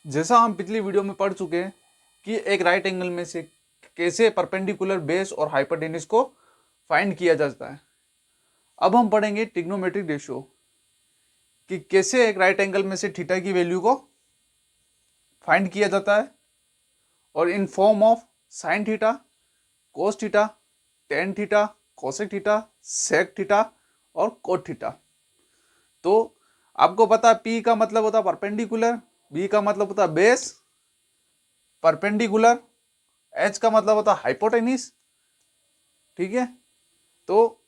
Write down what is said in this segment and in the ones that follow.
जैसा हम पिछली वीडियो में पढ़ चुके हैं कि एक राइट एंगल में से कैसे परपेंडिकुलर बेस और हाइपोटेन्यूज को फाइंड किया जाता है। अब हम पढ़ेंगे ट्रिग्नोमेट्रिक रेशियो कि कैसे एक राइट एंगल में से थीटा की वैल्यू को फाइंड किया जाता है और in form of sine theta, cos theta, tan theta, cosec theta, sec theta और कोट थीटा। तो आपको पता है P का मतलब होता है परपेंडिकुलर, B का मतलब होता है बेस, परपेंडिकुलर, H का मतलब होता है हाइपोटेनिस। ठीक है, तो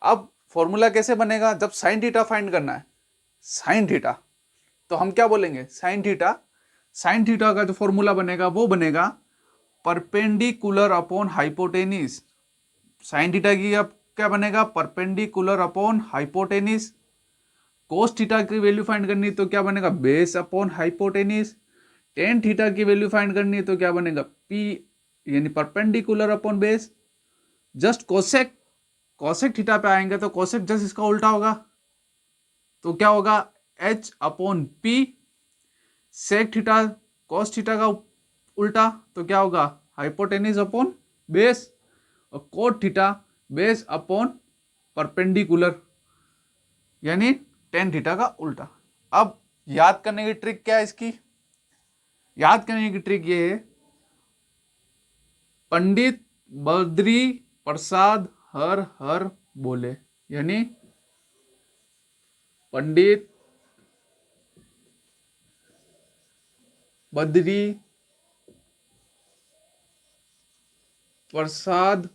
अब फॉर्मूला कैसे बनेगा जब साइन थीटा फाइंड करना है। साइन थीटा तो हम क्या बोलेंगे, साइन थीटा का जो फॉर्मूला बनेगा वो बनेगा perpendicular upon hypotenuse. Sign theta की अब क्या बनेगा, perpendicular upon hypotenuse. Cos theta की वैल्यू फाइंड करनी तो क्या बनेगा, base upon hypotenuse. Tan theta की वैल्यू फाइंड करनी तो क्या बनेगा, पी यानी perpendicular upon base. Just cosec, cosec theta पे आएंगे तो कोसेक जस्ट इसका उल्टा होगा, तो क्या होगा H upon P. Sec theta, cos theta का उल्टा तो क्या होगा हाइपोटेनिस अपॉन बेस। और cot theta base upon perpendicular यानी टेन थीटा का उल्टा। अब याद करने की ट्रिक क्या है इसकी, याद करने की ट्रिक ये है, पंडित बद्री प्रसाद हर हर बोले, यानी पंडित बद्री प्रसाद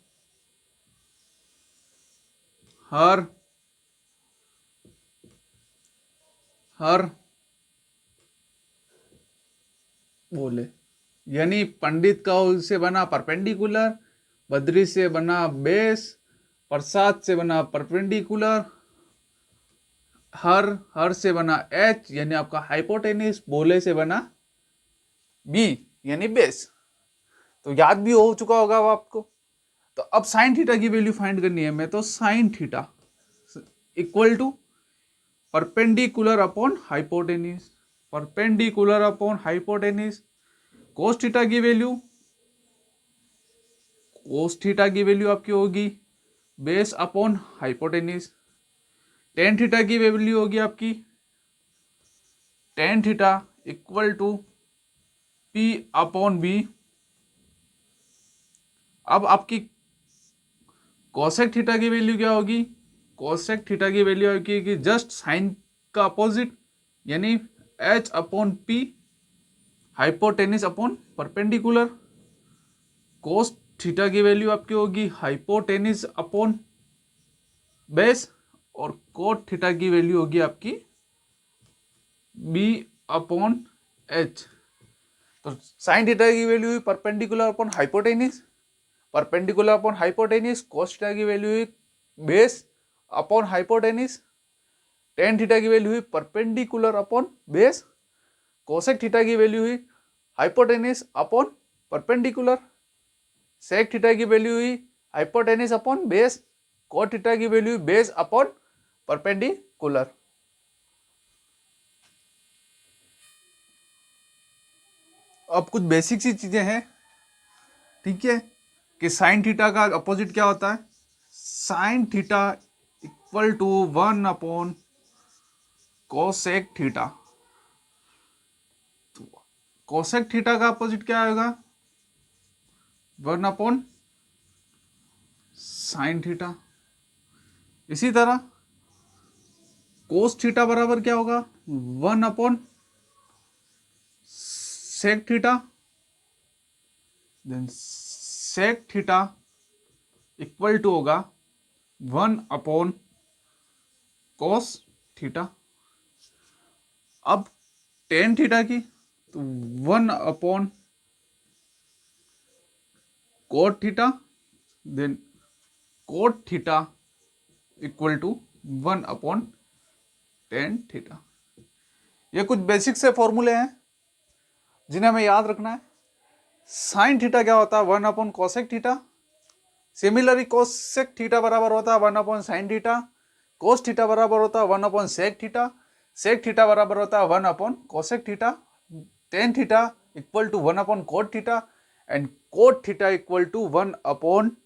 हर हर बोले, यानी पंडित का से बना परपेंडिकुलर, बद्री से बना बेस, प्रसाद से बना परपेंडिकुलर, हर हर से बना एच यानी आपका हाइपोटेनिस, बोले से बना बी यानी बेस। तो याद भी हो चुका होगा वो आपको। तो अब साइन थीटा की वैल्यू फाइंड करनी है हमें, तो sine theta equal to perpendicular upon hypotenuse, perpendicular upon hypotenuse. Cos theta की वैल्यू, कोस थीटा की वैल्यू आपकी होगी base upon hypotenuse. Tan theta की वैल्यू होगी आपकी tan theta equal to P upon B. अब आपकी कोसेक थीटा की वैल्यू क्या होगी, कोसेक थीटा की वैल्यू होगी कि जस्ट साइन का अपोजिट यानी H upon P, hypotenuse upon perpendicular. कोस थीटा की वैल्यू आपकी होगी हाइपोटेनिस अपॉन बेस, और कोट थीटा की वैल्यू होगी आपकी बी अपॉन एच। तो साइन थीटा की वैल्यू हुई perpendicular upon hypotenuse, perpendicular upon hypotenuse. Cos theta की वैल्यू हुई base upon hypotenuse. Tan theta की वैल्यू हुई perpendicular upon base. Cosec theta की वैल्यू हुई hypotenuse upon perpendicular. Sec theta की वैल्यू हुई hypotenuse upon base. Cot theta की value base upon perpendicular. अब कुछ बेसिक सी चीजें हैं, ठीक है, कि साइन थीटा का अपोजिट क्या होता है, sine theta equal to one upon cosec theta. Cosec theta का अपोजिट क्या आएगा, वन अपॉन साइन थीटा। इसी तरह कोस थीटा बराबर क्या होगा, one upon sec theta. Then sec theta equal to होगा वन अपॉन कोस थीटा। अब टेन थीटा की तो one upon cot theta, then cot theta equal to one upon tan theta. ये कुछ बेसिक से फॉर्मूले हैं जिन्हें हमें याद रखना है। साइन थीटा क्या होता है, one upon cosec theta. Similarly cosec theta बराबर होता है one upon sine theta. Cos theta बराबर होता है one upon sec theta. Sec theta बराबर होता है one upon cosec theta. Tan theta equal to 1 upon cot theta and cot theta equal to 1 upon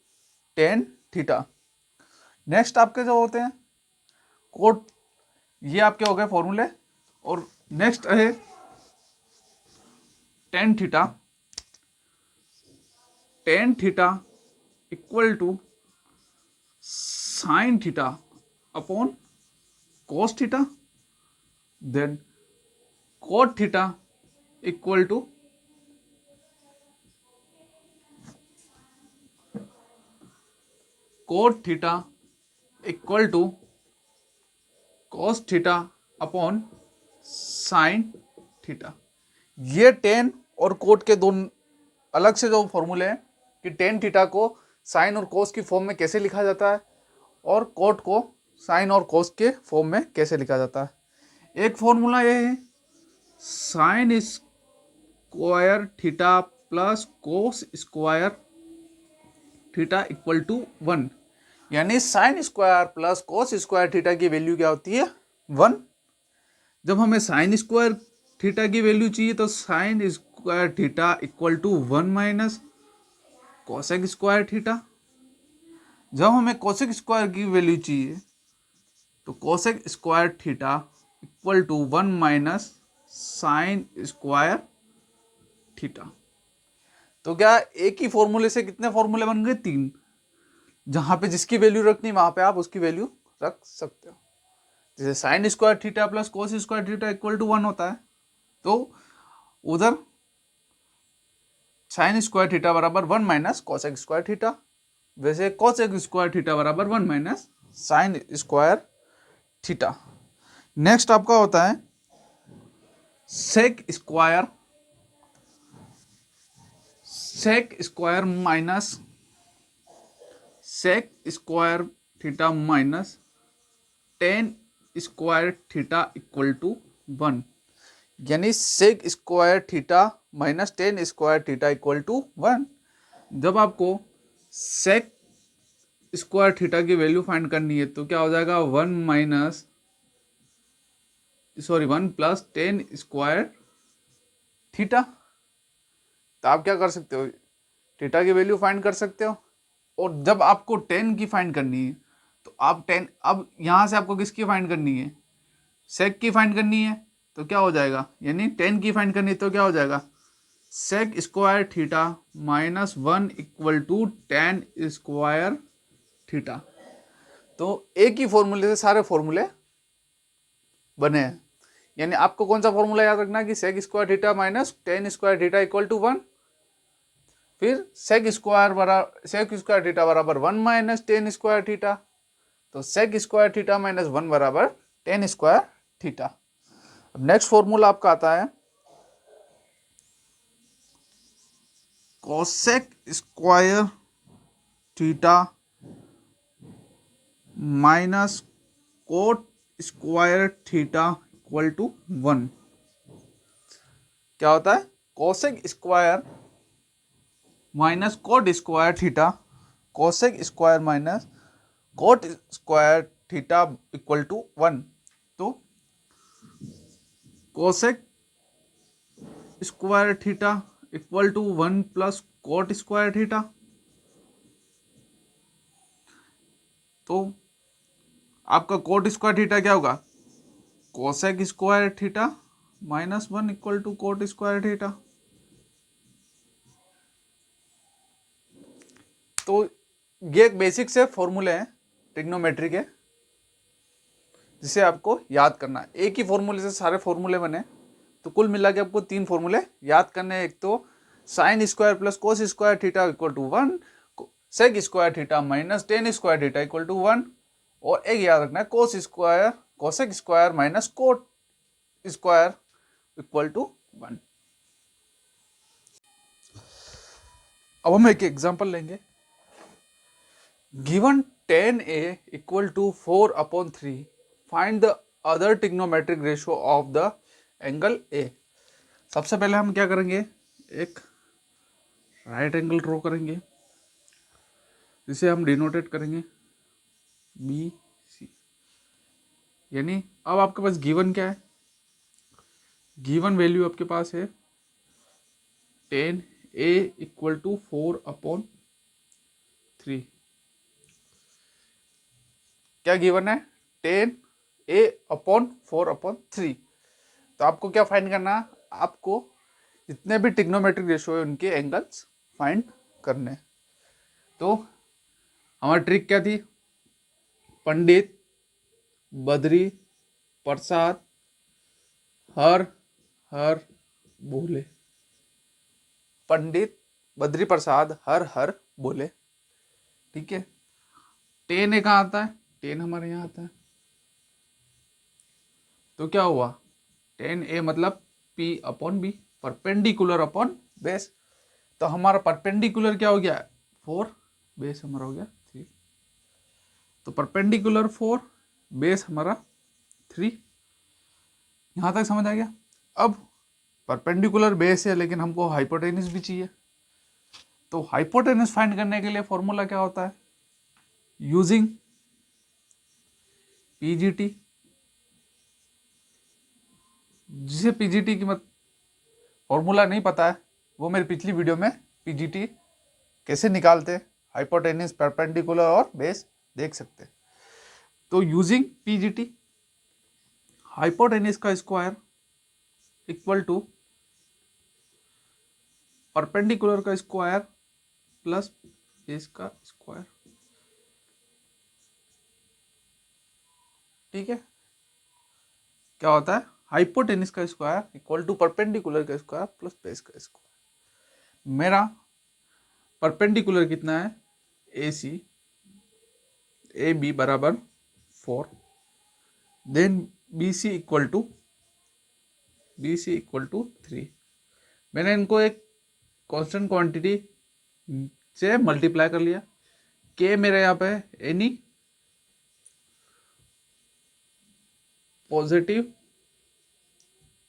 tan theta. Next आपके जो होते हैं कोट, ये आपके हो गए फॉर्मूले। और नेक्स्ट है tan theta. Tan theta equal to sine theta upon cos theta, then cot theta equal to cot theta equal to cos theta upon sine theta. ये टेन और कोट के दो अलग से जो फॉर्मूले हैं कि टेन थीटा को साइन और कोस की फॉर्म में कैसे लिखा जाता है और कोट को साइन और कोस के फॉर्म में कैसे लिखा जाता है। एक फॉर्मूला ये है sine square theta plus cos square theta equal to 1, यानी sine square plus cos square theta की वैल्यू क्या होती है 1। जब हमें साइन स्क्वायर थीटा की वैल्यू चाहिए तो sine square theta equal to 1 minus cosec square theta. जब हमें कोसेक स्क्वायर की वैल्यू चाहिए तो cosec square theta equal to 1 minus sine square theta. तो क्या एक ही फॉर्मूले से कितने फॉर्मूले बन गए 3। जहां पे जिसकी वैल्यू रखनी वहां पे आप उसकी वैल्यू रख सकते हो। जैसे sine square theta plus cos square theta equal to 1 होता है तो उधर साइन स्क्वायर थीटा बराबर 1 माइनस कोसेक स्क्वायर थीटा, वैसे कोसेक स्क्वायर थीटा बराबर 1 minus sine square theta. Next आपका होता है sec square minus sec square theta minus tan square theta equal to 1, यानी sec square theta minus tan square theta equal to 1। जब आपको sec square theta की value find करनी है तो क्या हो जाएगा 1 प्लस टेन स्क्वायर थीटा। तो आप क्या कर सकते हो थीटा की वैल्यू फाइंड कर सकते हो। और जब आपको टेन की फाइंड करनी है तो आप टेन, अब यहां से आपको किसकी फाइंड करनी है सेक की फाइंड करनी है तो क्या हो जाएगा, यानी टेन की फाइंड करनी है तो क्या हो जाएगा sec square theta minus 1 equal to tan square theta. तो एक ही फॉर्मूले से सारे फॉर्मूले बने हैं, यानी आपको कौन सा फॉर्मूला याद रखना है कि sec square theta minus tan square theta equal to 1, फिर सेक स्क्वायर थीटा बराबर 1 माइनस टेन स्क्वायर थीटा, तो सेक स्क्वायर थीटा माइनस 1 बराबर टेन स्क्वायर थीटा। अब नेक्स्ट फॉर्मूला आपका आता है cosec square theta minus cot square theta equal to 1। क्या होता है cosec square minus cot square theta, cosec square minus cot square theta equal to 1। तो cosec square theta equal to 1 plus cot square theta. तो आपका cot square theta क्या होगा cosec square theta minus 1 equal to cot square theta. तो ये एक basic से फॉर्मूले हैं ट्रिग्नोमेट्री के जिसे आपको याद करना है। एक ही फॉर्मूले से सारे फॉर्मूले बने तो कुल मिला के आपको 3 फॉर्मूले याद करने हैं। एक तो sine square plus cos square theta equal to 1, sec square theta minus tan square theta equal to 1, और एक याद रखना है cosec square minus cot square equal to 1। अब हम एक एग्जांपल लेंगे। Given tan a equal to 4/3, find the other trigonometric ratio of the angle a। सबसे पहले हम क्या करेंगे एक राइट एंगल ड्रॉ करेंगे जिसे हम डिनोटेट करेंगे बी सी। यानी अब आपके पास गिवन क्या है, गिवन वैल्यू आपके पास है टेन ए इक्वल टू 4/3। क्या गिवन है? टेन ए अपॉन 4/3। तो आपको क्या फाइंड करना है? आपको जितने भी ट्रिग्नोमेट्रिक रेशियो है उनके एंगल्स फाइंड करने। तो हमारी ट्रिक क्या थी? पंडित, बद्री, प्रसाद, हर हर बोले। पंडित, बद्री प्रसाद, हर हर बोले। ठीक है। टेन ए कहाँ आता है? टेन हमारे यहाँ आता है। तो क्या हुआ? टेन ए मतलब P upon B, perpendicular upon base. तो हमारा परपेंडिकुलर क्या हो गया? 4, बेस हमारा हो गया 3। तो परपेंडिकुलर 4, बेस हमारा 3। यहां तक समझ आ गया? अब परपेंडिकुलर बेस है लेकिन हमको हाइपोटेन्यूज भी चाहिए। तो हाइपोटेन्यूज फाइंड करने के लिए फॉर्मूला क्या होता है? Using PGT. जिसे पीजीटी की फॉर्मूला नहीं पता है वो मेरी पिछली वीडियो में पीजीटी कैसे निकालते हैं, हाइपोटेन्यूज, परपेंडिकुलर और बेस देख सकते हैं। तो यूजिंग पीजीटी, हाइपोटेन्यूज का स्क्वायर इक्वल टू परपेंडिकुलर का स्क्वायर प्लस बेस का स्क्वायर। ठीक है। क्या होता है? हाइपोटेन्यूज का स्क्वायर इक्वल टू परपेंडिकुलर का स्क्वायर प्लस बेस का स्क्वायर। मेरा परपेंडिकुलर कितना है? ए सी, ए बी बराबर 4, then B C equal to 3। मैंने इनको एक कांस्टेंट क्वांटिटी से मल्टीप्लाई कर लिया। के मेरे यहाँ पे एनी पॉजिटिव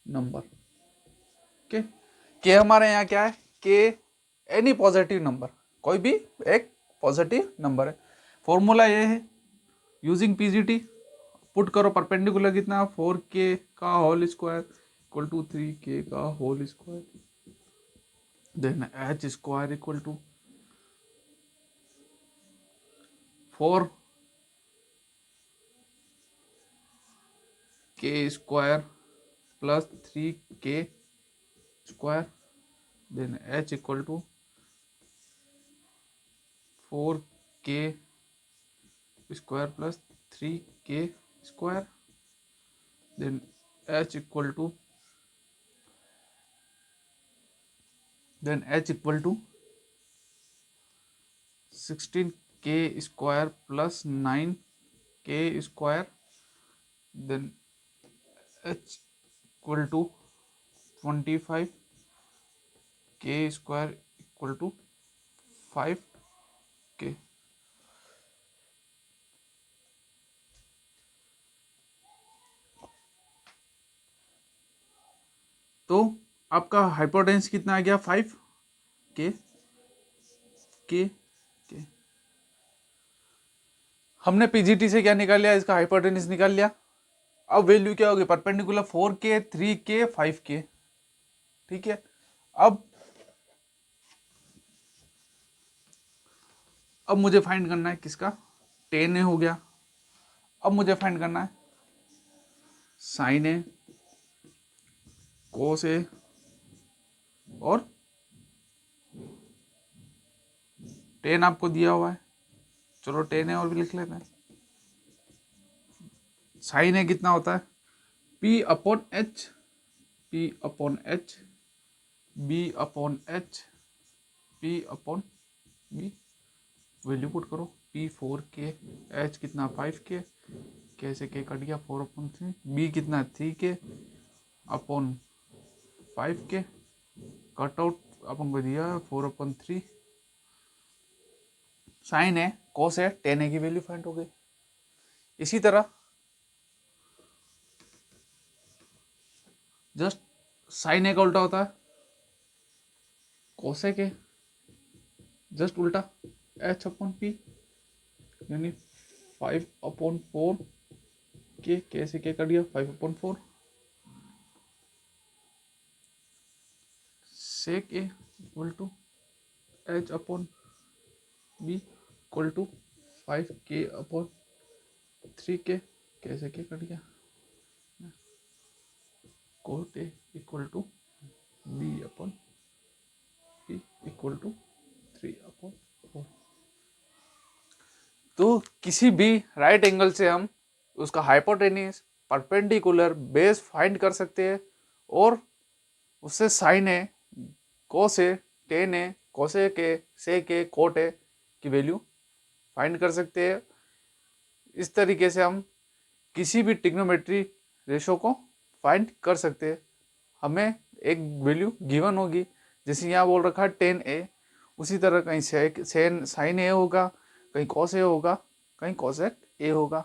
नंबर। के के हमारे यहाँ क्या है? के एनी पॉजिटिव नंबर, कोई भी एक पॉजिटिव नंबर है। फॉर्मूला ये है यूजिंग पीजीटी। पुट करो परपेंडिकुलर कितना? 4k का whole square equal to 3k का whole square, then H square equal to 4k square plus 3k square, then H equal to 4k square plus 3k square, then H equal to 16k square plus 9k square, then H equal to 25k square equal to 5k। तो आपका hypotenuse कितना आ गया? 5k के। हमने PGT से क्या निकाल लिया? इसका हाइपोटेन्यूज निकाल लिया। अब वैल्यू क्या होगी? Perpendicular 4k, 3k, 5k। ठीक है। अब मुझे फाइंड करना है किसका? टेन ए हो गया। अब मुझे फाइंड करना है साइन ए, कोस ए और टेन आपको दिया हुआ है। चलो टेन ए और भी लिख लेते हैं। साइन ए कितना होता है? P upon H, P upon H, B upon H, P upon B. Value put करो। P 4k, H कितना 5k, कैसे के कट गया 4/3, B कितना 3k upon 5k, cut out अपन को दिया 4/3। साइन है, कोस है, टेन ए की वैल्यू फाइंड हो गई। इसी तरह जस्ट साइन ए का उल्टा होता है कोसेक ए, जस्ट उल्टा H/P, यानी 5/4 के, कैसे के कट गया 5/4 sec A equal to H upon B equal to 5k upon 3k, कैसे के कट गया, cot A equal to B upon B equal to 3/4। तो किसी भी राइट एंगल से हम उसका हाइपोटेन्यूज, परपेंडिकुलर, बेस फाइंड कर सकते हैं और उससे साइन है, कोस है, टेन है, कोसेक है, सेक है, कोट है की वैल्यू फाइंड कर सकते हैं। इस तरीके से हम किसी भी ट्रिग्नोमेट्री रेशो को फाइंड कर सकते हैं। हमें एक वैल्यू गिवन होगी, जैसे यहाँ बोल रखा है 10a, उसी तरह कहीं सेन साइन ए होगा, कहीं कॉस ए होगा, कहीं कॉसेक ए होगा।